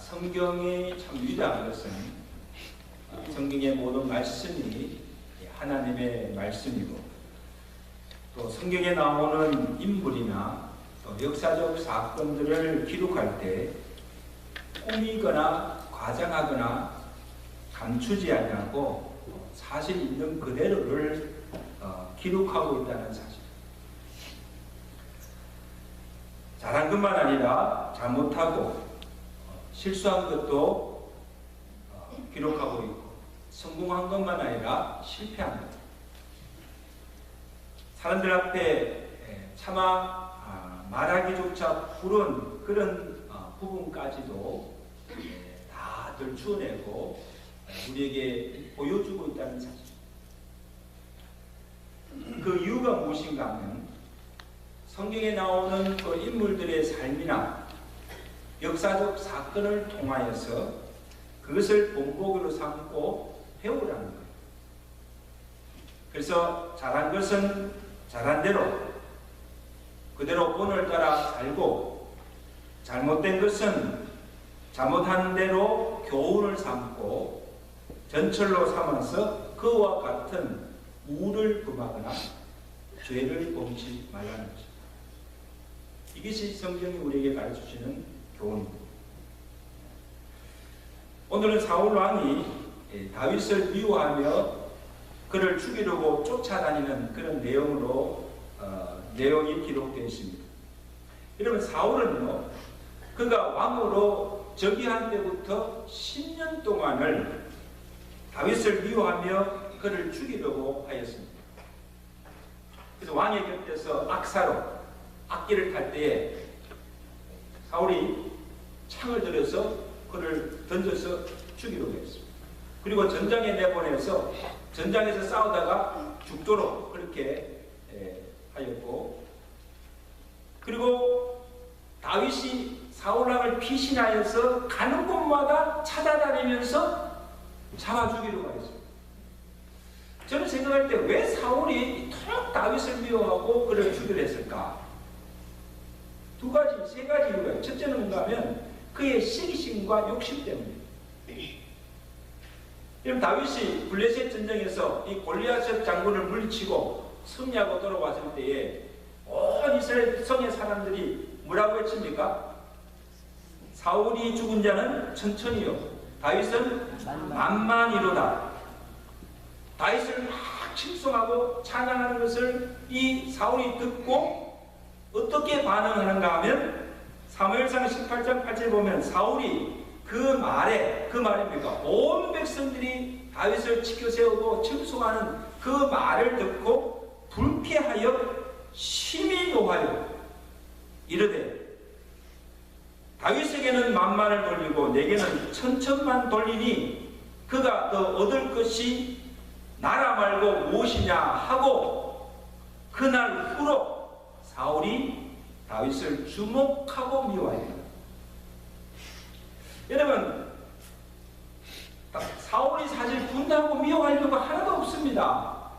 성경이 참 위대한 것은 성경의 모든 말씀이 하나님의 말씀이고, 또 성경에 나오는 인물이나 또 역사적 사건들을 기록할 때 꾸미거나 과장하거나 감추지 아니하고 사실 있는 그대로를 기록하고 있다는 사실. 잘한 것만 아니라 잘못하고 실수한 것도 기록하고 있고, 성공한 것만 아니라 실패한 것. 사람들 앞에 차마 말하기조차 부른 그런 부분까지도 다들 추어내고 우리에게 보여주고 있다는 사실. 그 이유가 무엇인가 하면 성경에 나오는 그 인물들의 삶이나 역사적 사건을 통하여서 그것을 본보기로 삼고 배우라는 거예요. 그래서 잘한 것은 잘한 대로 그대로 본을 따라 살고, 잘못된 것은 잘못한 대로 교훈을 삼고 전철로 삼아서 그와 같은 우를 금하거나 죄를 범치 말라는 것입니다. 이것이 성경이 우리에게 가르쳐주시는 교훈입니다. 오늘은 사울 왕이 다윗을 미워하며 그를 죽이려고 쫓아다니는 그런 내용으로 내용이 기록되어 있습니다. 여러분, 사울은요, 그가 왕으로 즉위한 때부터 10년 동안을 다윗을 미워하며 그를 죽이려고 하였습니다. 그래서 왕의 곁에서 악사로 악기를 탈 때에 사울이 창을 들여서 그를 던져서 죽이려고 했습니다. 그리고 전장에 내보내서 전장에서 싸우다가 죽도록 그렇게 하였고, 그리고 다윗이 사울왕을 피신하여서 가는 곳마다 찾아다니면서 잡아 죽이려고 하였습니다. 저는 생각할 때 왜 사울이 이토록 다윗을 미워하고 그를 죽이려 했을까? 세 가지 이유가 있어요. 첫째는 뭔가 하면 그의 시기심과 욕심 때문입니다. 여러분, 다윗이 블레셋 전쟁에서 이 골리앗 장군을 물리치고 승리하고 돌아왔을 때에 온 이스라엘 성의 사람들이 뭐라고 외칩니까? 사울이 죽은 자는 천천히요, 다윗은 만만이로다. 다윗을 막 칭송하고 찬양하는 것을 이 사울이 듣고 어떻게 반응하는가 하면 사무엘상 18장 8절에 보면 사울이 그 말입니까? 온 백성들이 다윗을 지켜 세우고 칭송하는 그 말을 듣고 불쾌하여 심히 노하여 이르되 다윗에게는 만만을 돌리고 내게는 천천만 돌리니 그가 더 얻을 것이 나라 말고 무엇이냐 하고, 그날 후로 사울이 다윗을 주목하고 미워했다. 여러분, 사울이 사실 분하고 미워할 이유가 하나도 없습니다.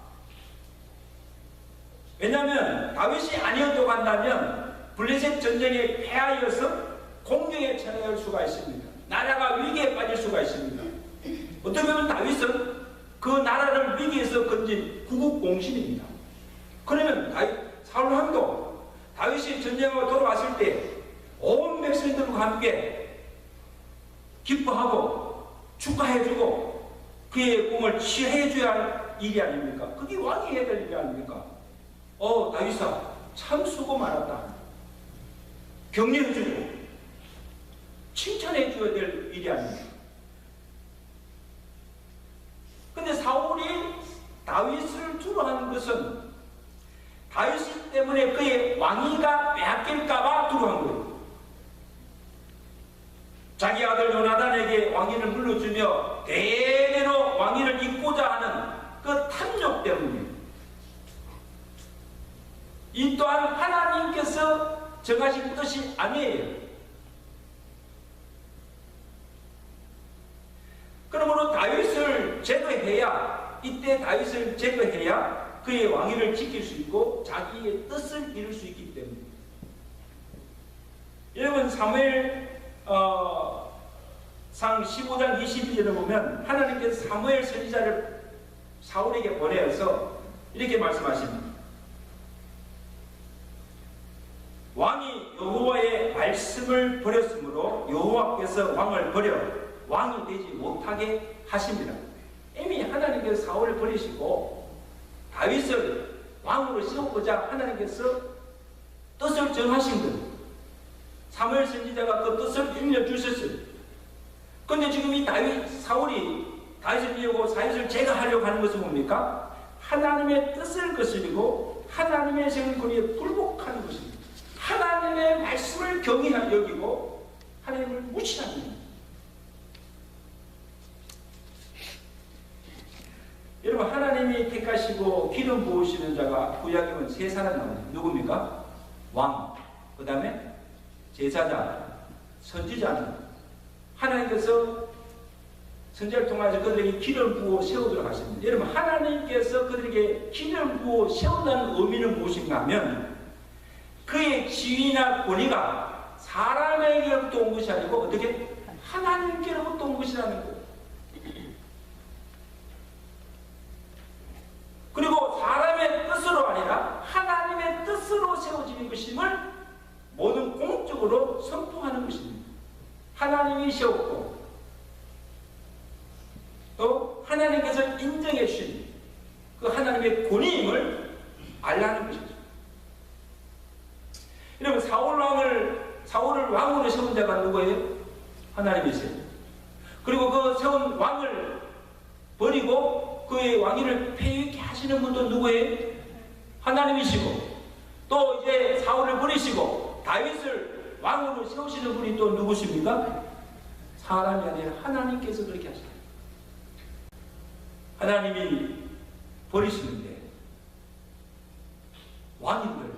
왜냐하면 다윗이 아니었다고 한다면 블레셋 전쟁에 패하여서 공경에 처할 수가 있습니다. 나라가 위기에 빠질 수가 있습니다. 어떻게 보면 다윗은 그 나라를 위기에서 건진 구국공신입니다. 그러면 사울 왕도 다윗이 전쟁으로 돌아왔을 때 온 백성들과 함께 기뻐하고 축하해주고 그의 꿈을 치해줘야 할 일이 아닙니까? 그게 왕이 해야 될 일이 아닙니까? 다윗아, 참 수고 많았다. 격려해주고 칭찬해줘야 될 일이 아닙니까? 근데 사울이 다윗을 두려워하는 것은 다윗 때문에 그의 왕위가 빼앗길까봐 두려워한 거예요. 자기 아들 요나단에게 왕위를 물려주며 대대로 왕위를 잇고자 하는 그 탐욕 때문에, 이 또한 하나님께서 정하신 뜻이 아니에요. 그러므로 다윗을 제거해야, 이때 다윗을 제거해야 그의 왕위를 지킬 수 있고 자기의 뜻을 이룰 수 있기 때문입니다. 여러분, 사무엘 상 15장 22절에 보면 하나님께서 사무엘 선지자를 사울에게 보내어서 이렇게 말씀하십니다. 왕이 여호와의 말씀을 버렸으므로 여호와께서 왕을 버려 왕이 되지 못하게 하십니다. 이미 하나님께서 사울을 버리시고 다윗을 왕으로 세우고자 하나님께서 뜻을 정하신 거예요. 사무엘 선지자가 그 뜻을 일러주셨어요. 그런데 지금 이 사울이 다윗을 이루고 다윗을 제가 하려고 하는 것은 뭡니까? 하나님의 뜻을 거스르고 하나님의 생권에 불복하는 것입니다. 하나님의 말씀을 경외하게 여기고 하나님을 무시하는 겁니다. 여러분, 하나님이 택하시고 기름 부으시는 자가 구약에 보면 세 사람 나옵니다. 누굽니까? 왕, 그 다음에 제사장, 선지자는 하나님께서 선지자를 통해서 그들에게 기름 부어 세우도록 하십니다. 여러분, 하나님께서 그들에게 기름 부어 세운다는 의미는 무엇인가 하면 그의 지위나 권위가 사람에게로부터 온 것이 아니고 어떻게? 하나님께로부터 온 것이라는 거예요. 그리고 사람의 뜻으로 아니라 하나님의 뜻으로 세워지는 것임을 모든 공적으로 선포하는 것입니다. 하나님이 세웠고 또 하나님께서 인정해 주신 그 하나님의 권위임을 알라는 것이죠. 여러분, 사울을 왕으로 세운 자가 누구예요? 하나님이세요. 그리고 그 세운 왕을 버리고 그의 왕위를 폐위케 하시는 분도 누구예요? 하나님이시고, 또 이제 사울을 버리시고 다윗을 왕으로 세우시는 분이 또 누구십니까? 사람이 아니라 하나님께서 그렇게 하시죠. 하나님이 버리시는데 왕인들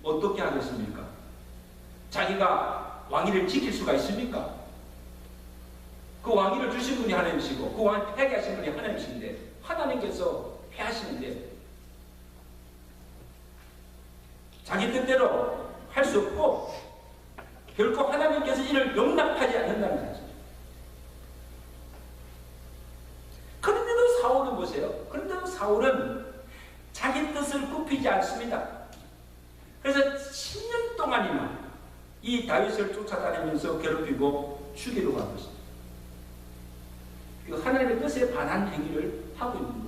어떻게 하겠습니까? 자기가 왕위를 지킬 수가 있습니까? 그 왕위를 주신 분이 하나님이시고 그 왕을 폐하게 하신 분이 하나님이신데 하나님께서 폐하시는데 자기 뜻대로 할 수 없고 결코 하나님께서 이를 용납하지 않는다는 사실. 그런데도 사울은 보세요. 그런데도 사울은 자기 뜻을 굽히지 않습니다. 그래서 10년 동안이나 이 다윗을 쫓아다니면서 괴롭히고 죽이려고 한 것입니다. 그 하나님의 뜻에 반한 행위를 하고 있는 거예요.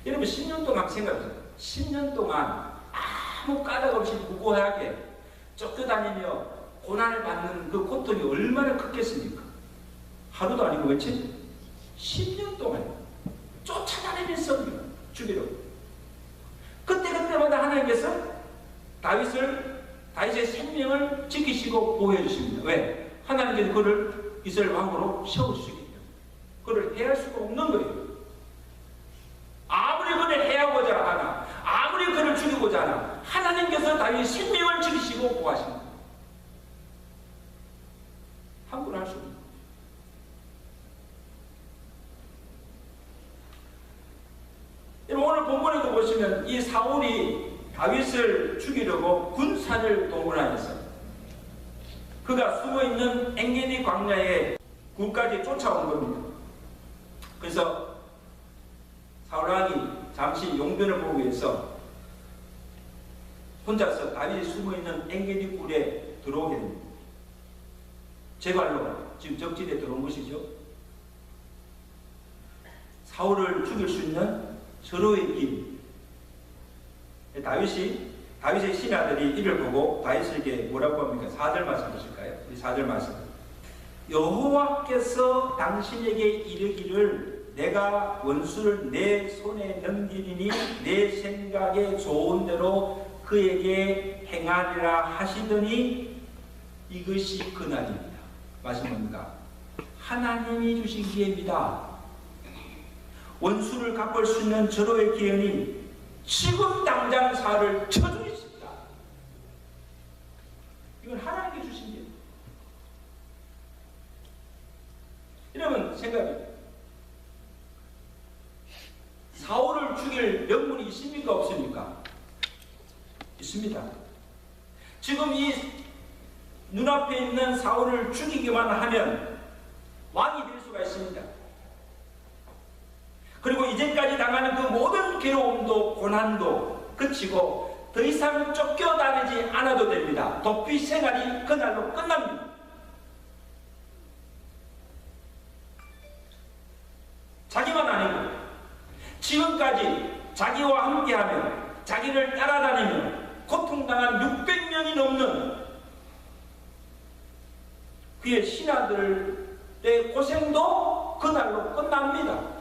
여러분, 10년 동안 생각해보세요. 10년 동안 아무 까닭 없이 무고하게 쫓겨다니며 고난을 받는 그 고통이 얼마나 컸겠습니까? 하루도 아니고 며칠? 10년 동안 쫓아다니면서 죽이려고. 그때마다 하나님께서 다윗의 생명을 지키시고 보호해 주십니다. 왜? 하나님께서 그를 이스라엘 왕으로 세우시기 때문에. 그를 해할 수가 없는 거예요. 아무리 그를 해하고자 하나, 아무리 그를 죽이고자 하나, 하나님께서 다윗의 생명을 지키시고 보호하십니다. 함부로 할 수 없는 거예요. 오늘 본문에도 보시면 이 사울이 다윗을 죽이려고 군사를 동원하여서 그가 숨어있는 엔게디 광야에 굴까지 쫓아온 겁니다. 그래서 사울왕이 잠시 용변을 보기 위해서 혼자서 다윗이 숨어있는 엔게디 굴에 들어오게 됩니다. 제 발로 지금 적지대에 들어온 것이죠. 사울을 죽일 수 있는 서로의 길. 다윗의 신하들이 이를 보고 다윗에게 뭐라고 합니까? 4절 말씀 보실까요? 우리 4절 말씀. 여호와께서 당신에게 이르기를 내가 원수를 내 손에 넘기리니 내 생각에 좋은 대로 그에게 행하리라 하시더니 이것이 그날입니다. 말씀 뭡니까? 하나님이 주신 기회입니다. 원수를 갚을 수 있는 절호의 기회니 지금 당장 사를 쳐주 있습니다. 이건 하나님께 주신 기회입니다. 여러분 생각해요. 사울을 죽일 명분이 있습니까? 없습니까? 있습니다. 지금 이 눈앞에 있는 사울을 죽이기만 하면 왕이 될 수가 있습니다. 그리고 이제까지 당하는 그 모든 괴로움도 고난도 그치고 더 이상 쫓겨다니지 않아도 됩니다. 도피 생활이 그날로 끝납니다. 자기만 아니고 지금까지 자기와 함께하며 자기를 따라다니며 고통당한 600명이 넘는 그의 신하들의 고생도 그날로 끝납니다.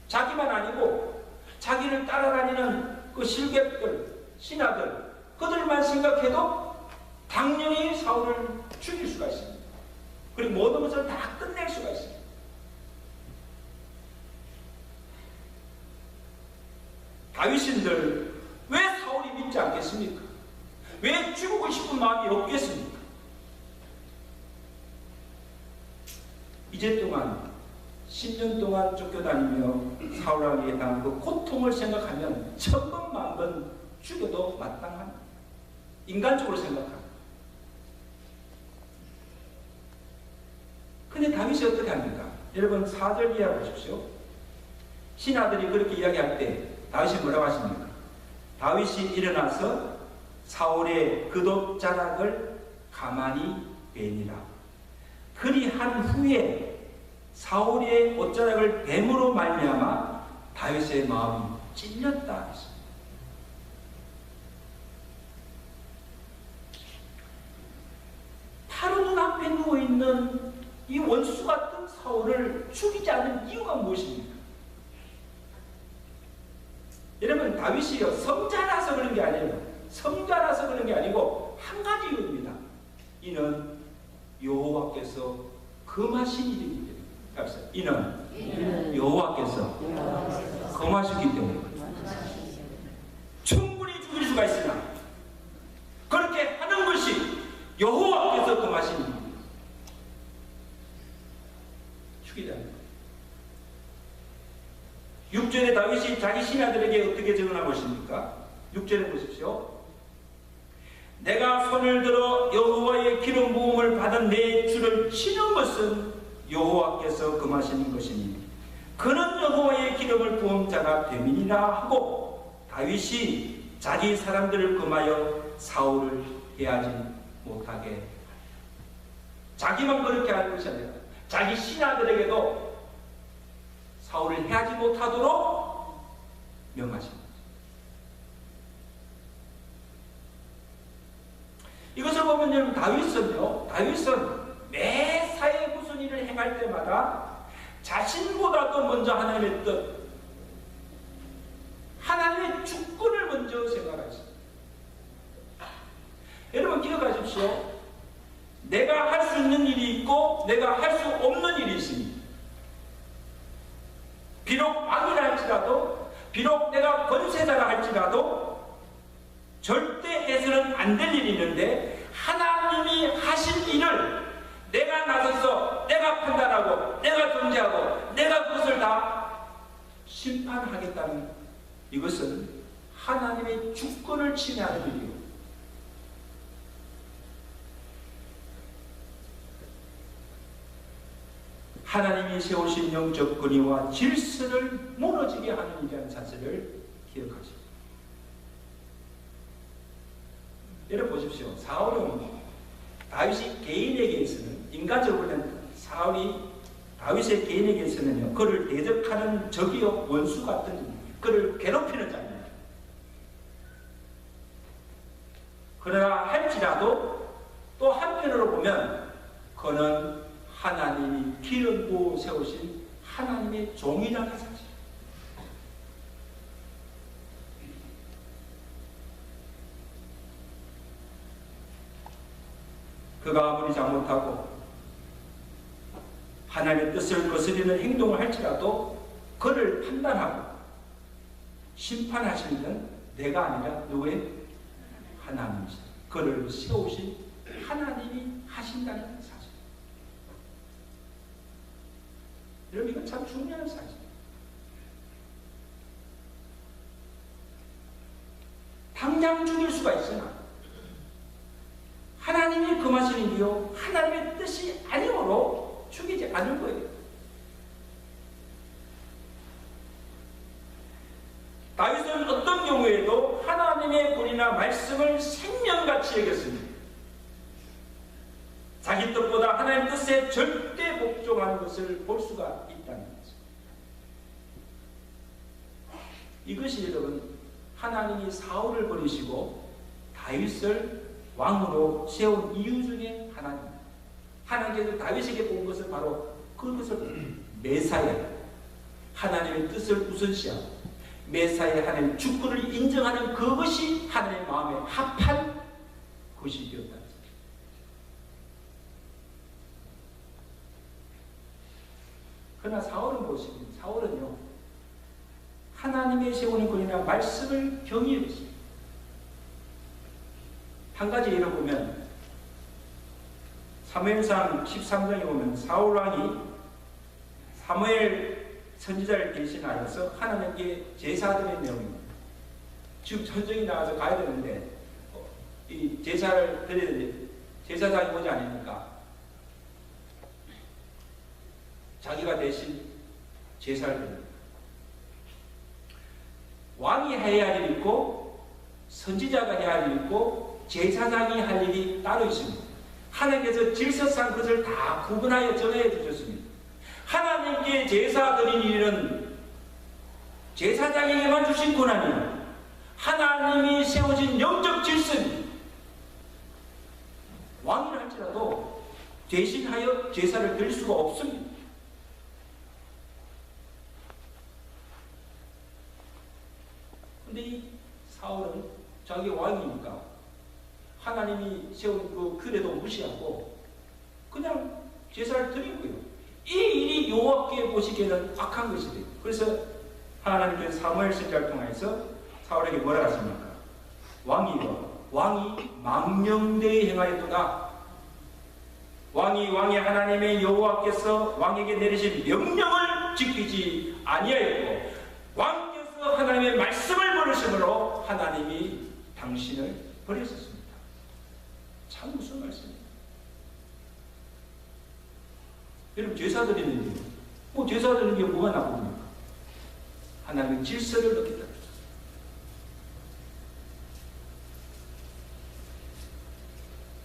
자기만 아니고 자기를 따라다니는 그 실객들, 신하들, 그들만 생각해도 당연히 사울을 죽일 수가 있습니다. 그리고 모든 것을 다 끝낼 수가 있습니다. 다윗인들 왜 사울이 믿지 않겠습니까? 왜 죽고 싶은 마음이 없겠습니까? 이제 동안 10년 동안 쫓겨다니며 사울에게 당한 그 고통을 생각하면 천번 만번 죽여도 마땅한 인간적으로 생각합니다. 근데 다윗이 어떻게 합니까? 여러분 4절 이해 보십시오. 신하들이 그렇게 이야기할 때 다윗이 뭐라고 하십니까? 다윗이 일어나서 사울의 긋옷자락을 가만히 베니라. 그리 한 후에 사울의 옷자락을 뱀으로 말미암아 다윗의 마음이 찔렸다 했습니다. 바로 눈앞에 누워있는 이 원수 같은 사울을 죽이지 않는 이유가 무엇입니까? 여러분 다윗이요 성자라서 그런 게 아니에요. 성자라서 그런 게 아니고 한 가지 이유입니다. 이는 여호와께서 금하신 일이기 때문에. 이는 여호와께서 금하시기 때문에 충분히 죽일 수가 있으나 그렇게 하는 것이 여호와께서 금하신 일입니다. 죽이지 않는 것. 6절에 다윗이 자기 신하들에게 어떻게 증언하고 있습니까? 6절에 보십시오. 내가 손을 들어 여호와의 기름 부음을 받은 내 주를 치는 것은 여호와께서 금하시는 것이니 그는 여호와의 기름을 부은 자가 됨이니라 하고 다윗이 자기 사람들을 금하여 사울을 해하지 못하게 하였다. 자기만 그렇게 하는 것이 아니라 자기 신하들에게도 사울을 해하지 못하도록 명하십니다. 이것을 보면 여러분 다윗은 매사에 무슨 일을 행할 때마다 자신보다도 먼저 하나님의 뜻, 하나님의 주권을 먼저 생각하십니다. 여러분 기억하십시오. 내가 할 수 있는 일이 있고 내가 할 수 없는 일이 있습니다. 비록 왕이라 할지라도, 비록 내가 권세자라 할지라도 절대 해서는 안 될 일이 있는데 하나님이 하신 일을 내가 나서서 내가 판단하고 내가 존재하고 내가 그것을 다 심판하겠다는 이것은 하나님의 주권을 침해하는 일이요. 하나님이 세우신 영적 권위와 질서를 무너지게 하는 일이라는 사실을 기억하십시오. 여러분 보십시오. 사울은 다윗이 개인에게서는 인간적으로는 다윗의 개인에게서는요 그를 대적하는 적이요 원수 같은 그를 괴롭히는 자입니다. 그러나 할지라도 또 한편으로 보면 그는 하나님이 기름 부어 세우신 하나님의 종이라는 사실. 그가 아무리 잘못하고 하나님의 뜻을 거스리는 행동을 할지라도 그를 판단하고 심판하시는 내가 아니라 누구의? 하나님이시다. 그를 세우신 하나님이 하신다는 사실. 여러분 이건 참 중요한 사실. 당장 죽일 수가 있으나 하나님이 금하시는 이유, 하나님의 뜻이 아니므로 죽이지 않을 거예요. 다윗은 어떤 경우에도 하나님의 권위나 말씀을 생명같이 여겼습니다. 자기 뜻보다 하나님 뜻에 절대 복종하는 것을 볼 수가 있다는 거죠. 이것이 여러분, 하나님이 사울을 버리시고 다윗을 왕으로 세운 이유 중에 하나입니다. 하나님께서 다윗에게 본 것은 바로 그것을 메사야, 하나님의 뜻을 우선시하고 메사야 하나님의 주권을 인정하는 그것이 하나님의 마음에 합한 것이 되었다. 그러나 사울은 무엇입니까? 사울은요, 하나님의 세우는 권위나 말씀을 경외했습니다. 한 가지 예를 보면 사무엘상 13장에 보면 사울 왕이 사무엘 선지자를 대신하여서 하나님께 제사드린 내용입니다. 지금 전쟁이 나와서 가야 되는데 이 제사를 드려야 되는데 제사장이 오지 않으니까 자기가 대신 제사를 드립니다. 왕이 해야 할 일이 있고 선지자가 해야 할 일이 있고 제사장이 할 일이 따로 있습니다. 하나님께서 질서상 그것을 다 구분하여 정해 주셨습니다. 하나님께 제사 드린 일은 제사장에게만 주신 권한이요, 하나님이 세워진 영적 질서입니다. 왕이라 할지라도 대신하여 제사를 드릴 수가 없습니다. 근데 이 사울은 자기 왕이니까 하나님이 세운 그 규례도 무시하고 그냥 제사를 드린 거예요. 이 일이 여호와께 보시기에는 악한 것이 돼요. 그래서 하나님께서 사무엘 선지자를 통해서 사울에게 뭐라 하십니까? 왕이 망령되이 행하였도다. 왕이 하나님의 여호와께서 왕에게 내리신 명령을 지키지 아니하였고 왕께서 하나님의 말씀을 버리심으로 하나님이 당신을 버리셨습니다. 참 무슨 말씀입니까? 여러분, 제사 드리는 게 제사 드리는 게 뭐가 나쁩니까? 하나님의 질서를 얻겠다.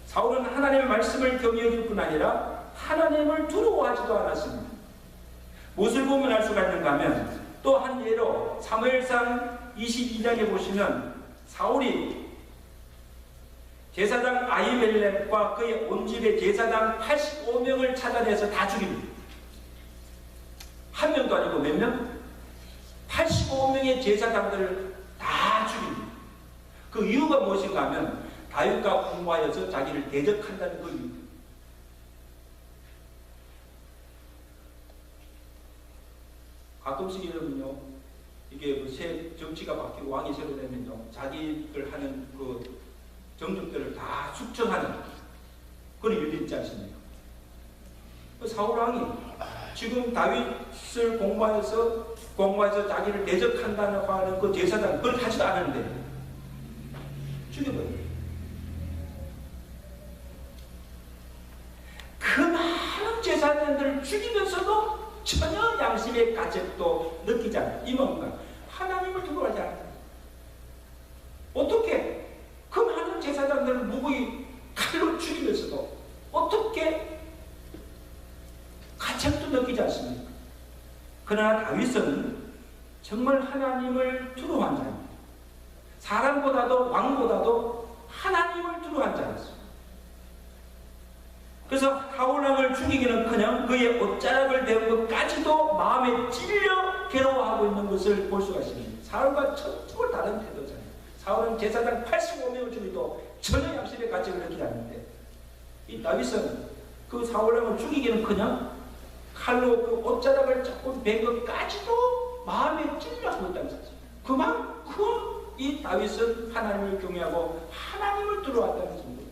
사울은 하나님의 말씀을 경외할 뿐 아니라 하나님을 두려워하지도 않았습니다. 무엇을 보면 알 수가 있는가 하면 또 한 예로 사무엘상 22장에 보시면 사울이 제사장 아히멜렉과 그의 온 집의 제사장 85명을 찾아내서 다 죽입니다. 한 명도 아니고 몇 명? 85명의 제사장들을 다 죽입니다. 그 이유가 무엇인가 하면 다윗과 공모하여서 자기를 대적한다는 그 이유. 가끔씩 여러분요, 이게 새 정치가 바뀌고 왕이 새로 되면요, 자기들 하는 그 정적들을 다 숙청하는 그런 일이 있지 않습니까? 사울 왕이 지금 다윗을 공모해서 자기를 대적한다고 하는 그 제사장, 그걸 하지도 않았는데 죽여버려요. 그 많은 제사장들을 죽이면서도 전혀 양심의 가책도 느끼지 않아요. 이 뭔가 하나님을 두려워하지 않아요. 어떻게 그 많은 제사장들을 무고히 칼로 죽이면서도 어떻게 가책도 느끼지 않습니까? 그러나 다윗은 정말 하나님을 두려워한 자입니다. 사람보다도 왕보다도 하나님을 두려워한 자였습니다. 그래서 사울왕을 죽이기는커녕 그의 옷자락을 베은 것까지도 마음에 찔려 괴로워하고 있는 것을 볼 수가 있습니다. 사울과 전적으로 다른 태도잖아요. 사울은 제사장 85명을 죽이도 전혀 양심의 가책을 느끼지 않는데 이 다윗은 그 사울왕을 죽이기는커녕 칼로 그 옷자락을 잡고 벤 것까지도 마음에 찔려하고 있다는 사실. 그만큼 이 다윗은 하나님을 경외하고 하나님을 두려워한다는 정도.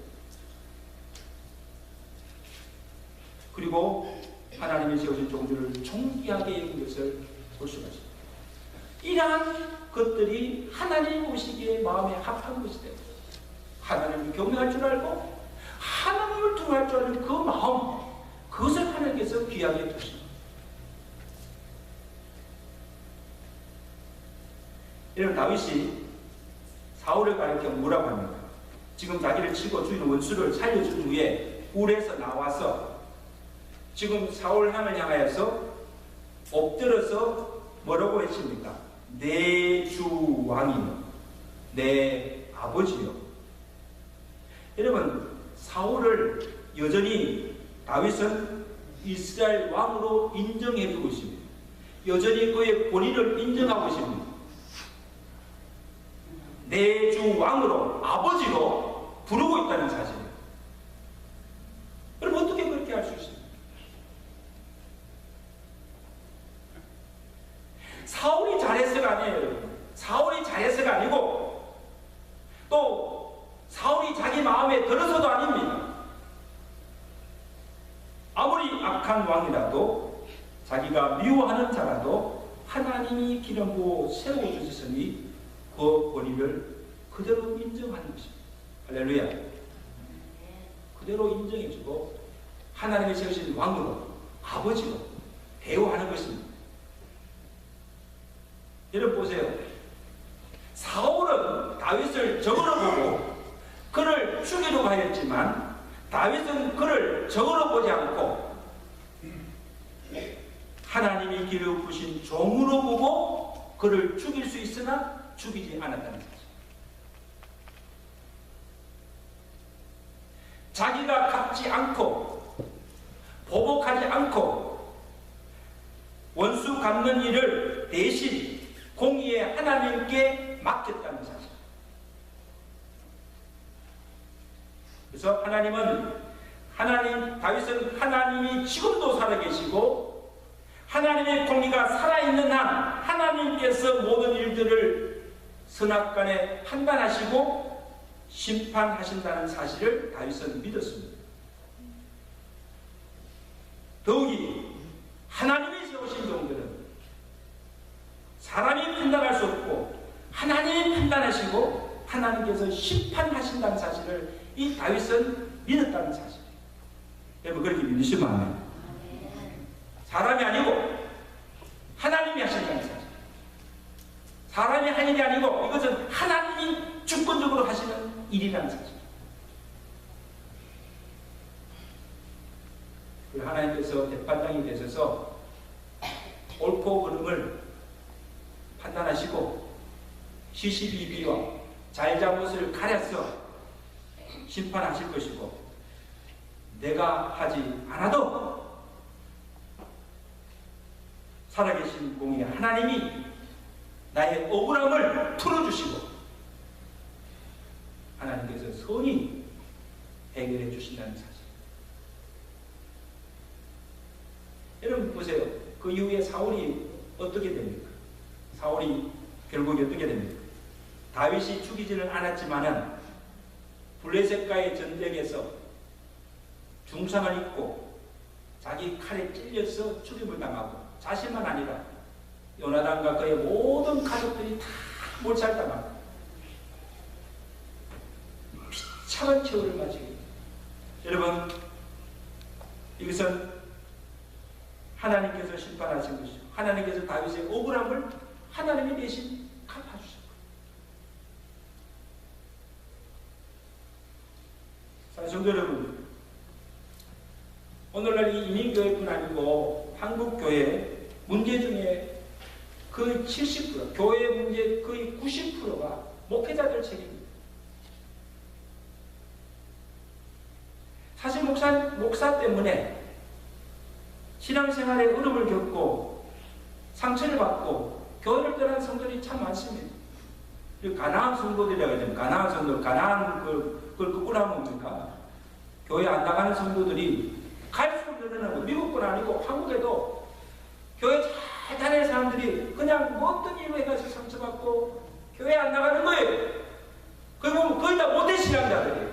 그리고 하나님이 세우신 종들을 존귀하게 여긴 것을 볼 수가 있습니다. 이러한 것들이 하나님 보시기에 마음에 합한 것이 되고 하나님을 경외할 줄 알고 귀하게 두신 겁니다. 이런 다윗이 사울을 가리켜 뭐라고 합니까? 지금 자기를 치고 죽이는 원수를 살려준 후에 굴에서 나와서 지금 사울함을 향하여서 엎드려서 뭐라고 했습니까? 내 주 왕이요, 내 아버지요. 여러분, 사울을 여전히 다윗은 이스라엘 왕으로 인정해주고 있습니다. 여전히 그의 권위를 인정하고 있습니다. 내 주 왕으로, 아버지로 부르고 있다는 사실이에요. 그럼 어떻게 그렇게 할 수 있습니까? 사울이 잘해서가 아니에요, 여러분. 사울이 잘해서가 아니고 또 사울이 자기 마음에 들어서도 아닙니다. 아무리 악한 왕이라도 자기가 미워하는 자라도 하나님이 기름 부어 세워주셨으니 그 권위를 그대로 인정하는 것입니다. 할렐루야. 그대로 인정해주고 하나님이 세우신 왕으로, 아버지로 대우하는 것입니다. 여러분 보세요. 사울은 다윗을 적으로 보고 그를 죽이려고 하였지만 다윗은 그를 적으로 보지 않고 하나님이 기름 부으신 종으로 보고 그를 죽일 수 있으나 죽이지 않았다는 사실. 자기가 갚지 않고 보복하지 않고 원수 갚는 일을 대신 공의의 하나님께 맡겼다는 사실. 그래서 다윗은 하나님이 지금도 살아계시고 하나님의 공의가 살아있는 한 하나님께서 모든 일들을 선악간에 판단하시고 심판하신다는 사실을 다윗은 믿었습니다. 더욱이 하나님이 세우신 종들은 사람이 판단할 수 없고 하나님이 판단하시고 하나님께서 심판하신다는 사실을 이 다윗은 믿었다는 사실이에요. 여러분 그렇게 믿으시면 안 돼요. 사람이 아니고 하나님이 하신다는 사실. 사람이 한 일이 아니고 이것은 하나님이 주권적으로 하시는 일이라는 사실. 하나님께서 대판장이 되셔서 옳고 그름을 판단하시고 시시비비와 잘잘못을 가려서 심판하실 것이고 내가 하지 않아도 살아계신 공의 하나님이 나의 억울함을 풀어주시고 하나님께서 선히 해결해 주신다는 사실. 여러분 보세요. 그 이후에 사울이 어떻게 됩니까? 사울이 결국에 어떻게 됩니까? 다윗이 죽이지는 않았지만은 블레셋과의 전쟁에서 중상을 입고 자기 칼에 찔려서 죽임을 당하고 자신만 아니라 요나단과 그의 모든 가족들이 다 몰살당하고 비참한 처우를 마치게. 여러분 이것은 하나님께서 심판하신 것이죠. 하나님께서 다윗의 억울함을 하나님이 대신 갚아주셨고. 성도 여러분, 오늘날 이 이민교회뿐 아니고 한국교회 문제 중에 거의 70%, 교회 문제 거의 90%가 목회자들 책임입니다. 사실 목사 때문에 신앙생활에 어려움을 겪고 상처를 받고 교회를 떠난 성도들이 참 많습니다. 가나안 성도들이라고 해야 됩니다. 가나안 성도, 가나안 그걸 끄꾸라면 뭡니까? 교회 안 나가는 성도들이 갈수록 늘어나고 미국뿐 아니고 한국에도 교회 잘 다니는 사람들이 그냥 뭐 어떤 이유로 해가지고 상처받고 교회 안 나가는 거예요. 거기 보면 거의 다 모태 신앙자들이에요.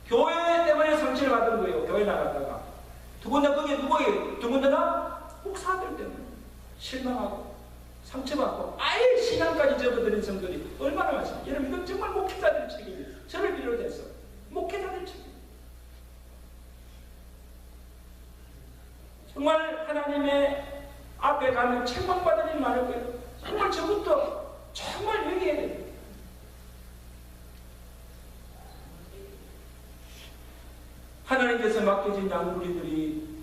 교회 때문에 상처를 받은 거예요. 교회 나갔다가. 더군다나 그게 누구예요? 더군다나 목사들 때문에 실망하고 상처받고 아예 신앙까지 접어드는 성도들이 얼마나 많습니까? 여러분 이건 정말 목회자들 책임이에요. 저를 비롯해서 목회자들 책임. 정말 하나님의 앞에 가면 책망받을 일이 많을 거예요. 정말 저부터 정말 회개해야 돼요. 하나님께서 맡겨진 양무리들이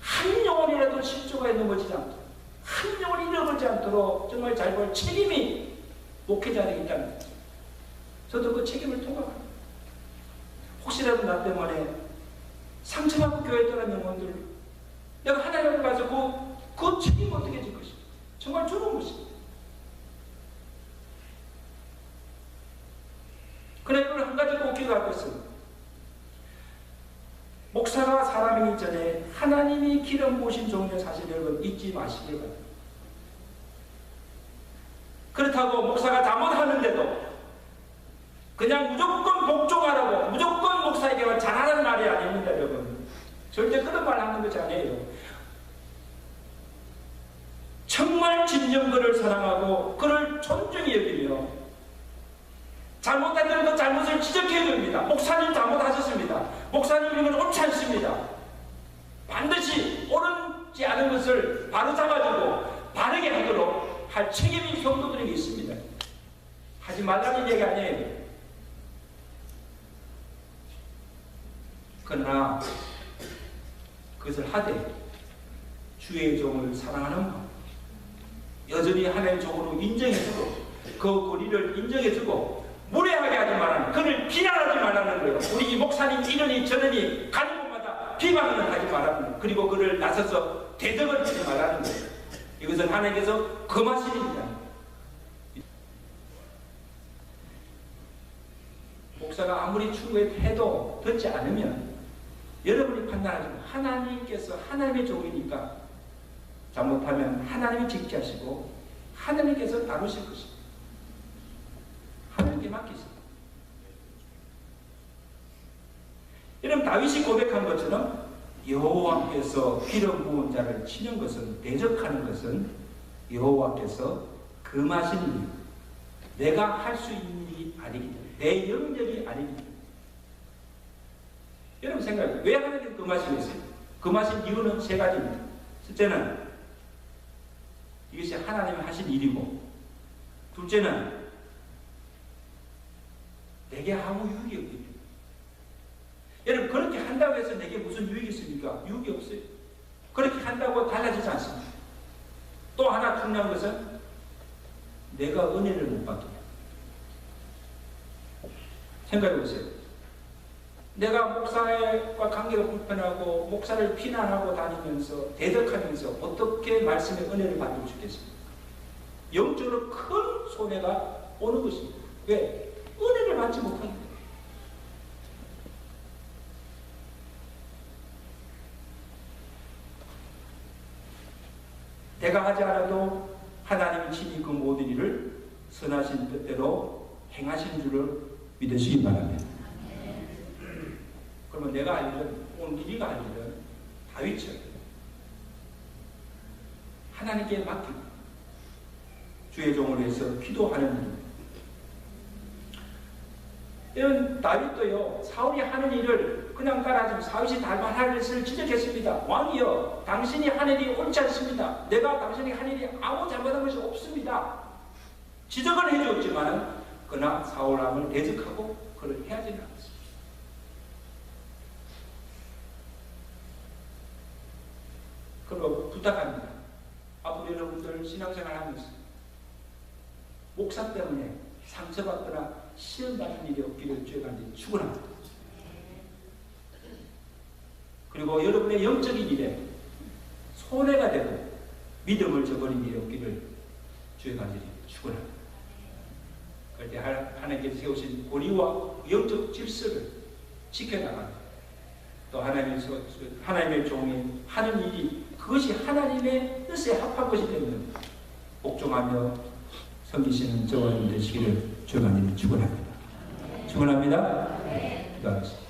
한 영혼이라도 실조가 넘어지지 않도록, 한 영혼이 잃어버리지 않도록 정말 잘 볼 책임이 목회자에게 있다는 거죠. 저도 그 책임을 통과합니다. 혹시라도 나 때문에 상처받고 교회에 떠난 영혼들, 내가 하나님 앞에 가서 그 책임이 어떻게 질 것인가. 정말 좋은 것입니다. 그러나 이걸 한 가지 꼭 기억할 것은, 목사가 사람이기 전에 하나님이 기름 부으신 종의 사실 여러분 잊지 마시길 바랍니다. 그렇다고 목사가 잘못하는데도 그냥 무조건 복종하라고, 무조건 목사에게 잘하는 말이 아닙니다, 여러분. 절대 그런 말 하는 것이 아니에요. 정말 진정 그를 사랑하고 그를 존중히 여기며 잘못한 대로 그 잘못을 지적해야 됩니다. 목사님 잘못하셨습니다. 목사님 이건 옳지 않습니다. 반드시 옳지 않은 것을 바로 잡아주고 바르게 하도록 할 책임이 성도들에게 있습니다. 하지 말라는 얘기 아니에요. 그러나 그것을 하되 주의 종을 사랑하는 마음, 여전히 하나님의 종으로 인정해주고 그 권위를 인정해주고 무례하게 하지 말라는, 그를 비난하지 말라는 거예요. 우리 목사님 이러니 저러니 가는 곳마다 비방을 하지 말라는 거예요. 그리고 그를 나서서 대적을 하지 말라는 거예요. 이것은 하나님께서 금하십니다. 목사가 아무리 충고해도 듣지 않으면 여러분이 판단하지만 하나님께서 하나님의 종이니까 잘못하면 하나님이 직지하시고 하나님께서 다루실 것입니다. 하나님께 맡기세요. 여러분, 다윗이 고백한 것처럼 여호와께서 기름 부은 자를 치는 것은, 대적하는 것은 여호와께서 금하신 일, 내가 할 수 있는 일이 아니기 때문에, 내 영역이 아니기 때문에. 여러분 생각해요. 왜 하나님께서 금하시겠어요? 금하신 이유는 세 가지입니다. 첫째는 이것이 하나님이 하신 일이고, 둘째는 내게 아무 유익이 없기 때문에. 여러분, 그렇게 한다고 해서 내게 무슨 유익이 있습니까? 유익이 없어요. 그렇게 한다고 달라지지 않습니다. 또 하나 중요한 것은 내가 은혜를 못 받게 해요. 생각해 보세요. 내가 목사와 관계가 불편하고 목사를 비난하고 다니면서 대적하면서 어떻게 말씀의 은혜를 받을 수 있겠습니까? 영적으로 큰 손해가 오는 것입니다. 왜? 은혜를 받지 못하기 때문에. 내가 하지 않아도 하나님이 친히 그 모든 일을 선하신 뜻대로 행하신 줄을 믿으시기 바랍니다. 그러면 내가 할 일은, 오늘 우리가 할 일은 다윗처럼 하나님께 맡기고 주의 종을 위해서 기도하는 일입니다. 이런 다윗도요, 사울이 하는 일을 그냥 따라하지만 사울이 달만할 것을 지적했습니다. 왕이여, 당신이 하는 일이 옳지 않습니다. 내가 당신이 하는 일이 아무 잘못한 것이 없습니다. 지적을 해주었지만 그러나 사울 왕을 대적하고 그를 해하지는 않았습니다. 그리고 부탁합니다. 앞으로 여러분들 신앙생활 하면서 목사 때문에 상처받거나 시험받는 일이 없기를 주의 간절히 축원합니다. 그리고 여러분의 영적인 일에 손해가 되고 믿음을 저버린 일이 없기를 주의 간절히 축원합니다. 그럴 때 하나님께서 세우신 권위와 영적 질서를 지켜나가는, 또 하나님의 종이 하는 일이 그것이 하나님의 뜻에 합한 것이 때문에 복종하며 섬기시는 저와 여러분 되시기를 주의 간절히 축원합니다. 축원합니다. 기도하겠습니다.